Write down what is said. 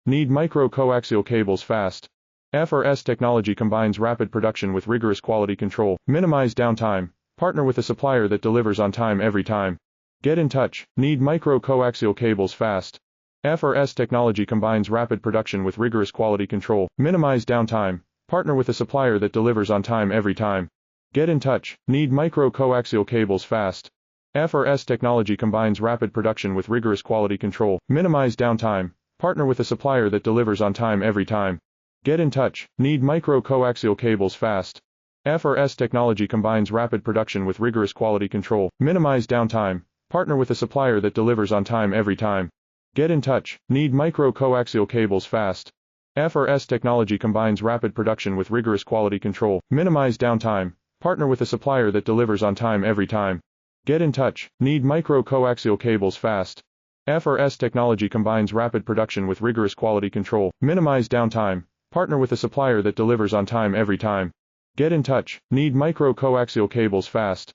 Need micro-coaxial cables fast. FRS technology combines rapid production with rigorous quality control. Minimize downtime. Partner with a supplier that delivers on time every time. Get in touch. Need micro-coaxial cables fast. FRS technology combines rapid production with rigorous quality control. Minimize downtime. Partner with a supplier that delivers on time every time. Get in touch. Need micro-coaxial cables fast. FRS technology combines rapid production with rigorous quality control. Minimize downtime. Partner with a supplier that delivers on time every time. Get in touch. Need micro-coaxial cables fast. FRS technology combines rapid production with rigorous quality control. Minimize downtime. Partner with a supplier that delivers on time every time. Get in touch. Need micro-coaxial cables fast. FRS technology combines rapid production with rigorous quality control. Minimize downtime. Partner with a supplier that delivers on time every time. Get in touch. Need micro-coaxial cables fast. FRS technology combines rapid production with rigorous quality control. Minimize downtime. Partner with a supplier that delivers on time every time. Get in touch. Need micro-coaxial cables fast.